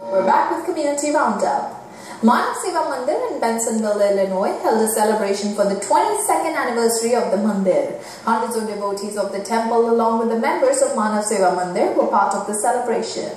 We're back with Community Roundup. Manav Seva Mandir in Bensonville, Illinois held a celebration for the 22nd anniversary of the Mandir. Hundreds of devotees of the temple along with the members of Manav Seva Mandir were part of the celebration.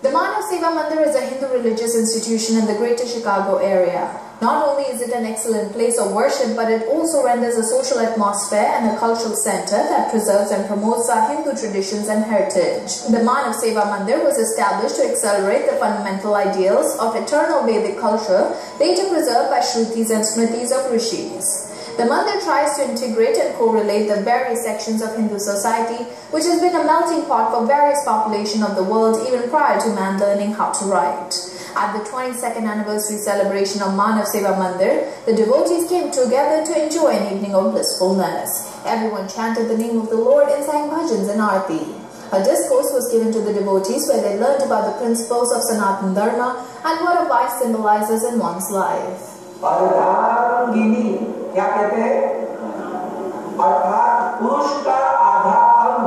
The Manav Seva Mandir is a Hindu religious institution in the Greater Chicago area. Not only is it an excellent place of worship, but it also renders a social atmosphere and a cultural center that preserves and promotes our Hindu traditions and heritage. The Manav Seva Mandir was established to accelerate the fundamental ideals of eternal Vedic culture, later preserved by Shrutis and Smritis of Rishis. The Mandir tries to integrate and correlate the various sections of Hindu society, which has been a melting pot for various populations of the world even prior to man learning how to write. At the 22nd anniversary celebration of Manav Seva Mandir, the devotees came together to enjoy an evening of blissfulness. Everyone chanted the name of the Lord and sang bhajans and arati. A discourse was given to the devotees where they learned about the principles of Sanatana Dharma and what a wife symbolizes in one's life. अर्धांगिनी क्या कहते हैं? अर्थात पुरुष का आधा अंग।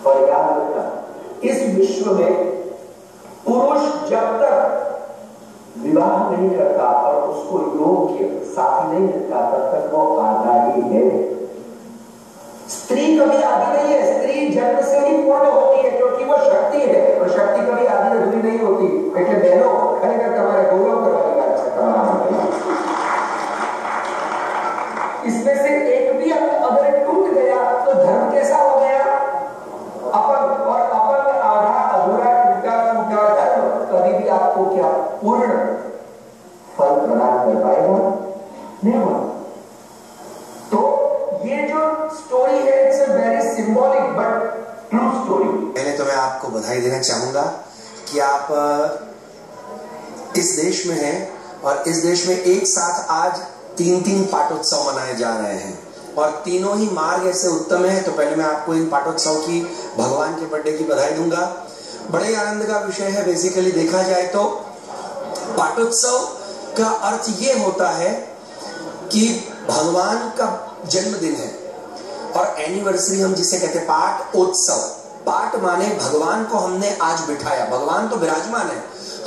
और याद रखना, इस विश्व में पुरुष जब तक विवाह नहीं करता और उसको योग्य साथी नहीं मिलता तब तक वो आधा ही है। स्त्री कभी आधी नहीं है, स्त्री जन्म से ही पूर्ण होती है क्योंकि वो शक्ति है और शक्ति कभी आधी अधूरी नहीं होती। એટલે બહેનો ખરેખર તમારે ગૌરવ કરવાની વાત છે તમારા। इसमें से एक भी अगर टूट गया तो धर्म कैसा हो गया? अपंग, और अपंग आधा अधूरा टूटा फूटा धर्म कभी भी आपको क्या पूर्ण फल प्रदान कर पाएगा? नहीं। तो ये जो स्टोरी है it's a very symbolic but true story. पहले तो मैं आपको बधाई देना चाहूंगा कि आप इस देश में हैं और इस देश में एक साथ आज 3 पाटोत्सव मनाए जा रहे हैं और तीनों ही मार्ग ऐसे उत्तम है। तो पहले मैं आपको इन पाटोत्सव की भगवान के बर्थडे की बधाई दूंगा। बड़े आनंद का विषय है। बेसिकली देखा जाए तो पाटोत्सव का अर्थ ये होता है कि भगवान का जन्मदिन है और एनिवर्सरी हम जिसे कहते हैं पाठ उत्सव। पाठ माने भगवान को हमने आज बिठाया। भगवान तो विराजमान है,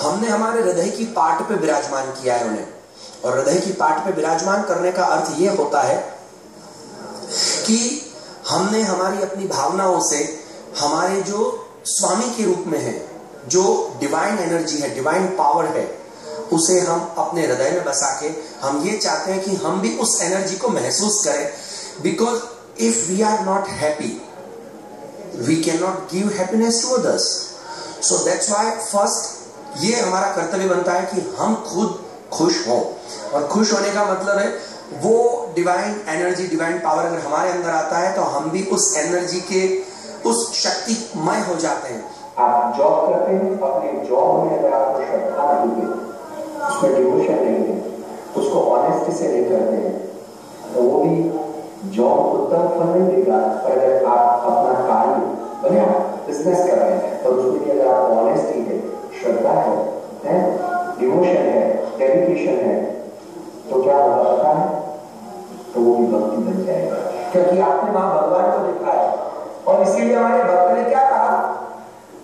हमने हमारे हृदय की पाठ पे विराजमान किया है उन्हें। और हृदय की पाठ पे विराजमान करने का अर्थ यह होता है कि हमने हमारी अपनी भावनाओं से हमारे जो स्वामी के रूप में है, जो डिवाइन एनर्जी है, डिवाइन पावर है, उसे हम अपने हृदय में बसा के हम ये चाहते हैं कि हम भी उस एनर्जी को महसूस करें। Because if we are not happy we can not give happiness to others. So that's why first ये हमारा कर्तव्य बनता है कि हम खुद खुश हों। और खुश होने का मतलब है वो डिवाइन एनर्जी, डिवाइन पावर अगर हमारे अंदर आता है तो हम भी उस एनर्जी के उस शक्तिमय हो जाते हैं। आप जॉब करते हैं, अपने जॉब में अगर आपको श्रद्धा नहीं है, उसमें डिवोशन नहीं है, उसको ऑनेस्टी से नहीं करते हैं तो वो भी जॉब उत्तम फल नहीं देगा। पर अगर आप अपना कार्य बने बिजनेस कर रहे हैं तो उसमें भी अगर आप ऑनेस्टी है, श्रद्धा है, डिवोशन है, डेडिकेशन है तो क्या होगा पता है? तो वो भी भक्ति बन जाएगा क्योंकि आपने वहां भगवान को देखा है। और इसीलिए हमारे भक्त ने क्या कहा?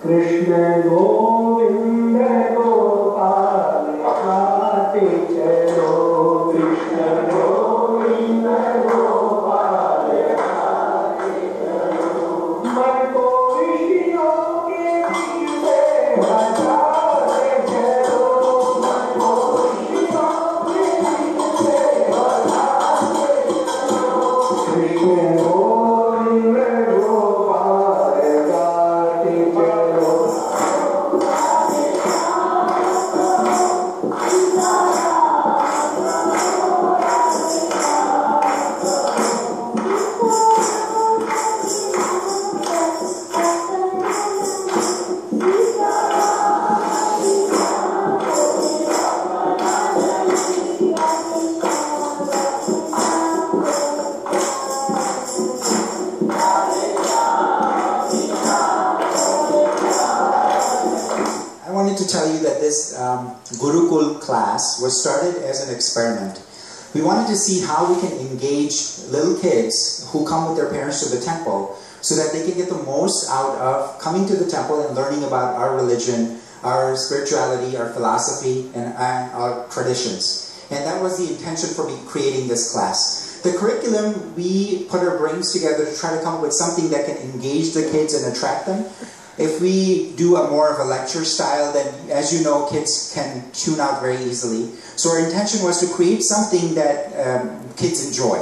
कृष्ण गोविंद गोपाल आते चलो, कृष्ण गोविंद गोपाल आते चलो, मन को ऋषियों के पीछे भजाते चलो, मन को ऋषियों के पीछे भजाते चलो, कृष्ण गोविंद गोपाल गाते चलो। To tell you that this Gurukul class was started as an experiment. We wanted to see how we can engage little kids who come with their parents to the temple so that they can get the most out of coming to the temple and learning about our religion, our spirituality, our philosophy, and our traditions. And that was the intention for me creating this class. The curriculum, we put our brains together to try to come up with something that can engage the kids and attract them. If we do a more of a lecture style, then as you know, kids can tune out very easily. So our intention was to create something that kids enjoy.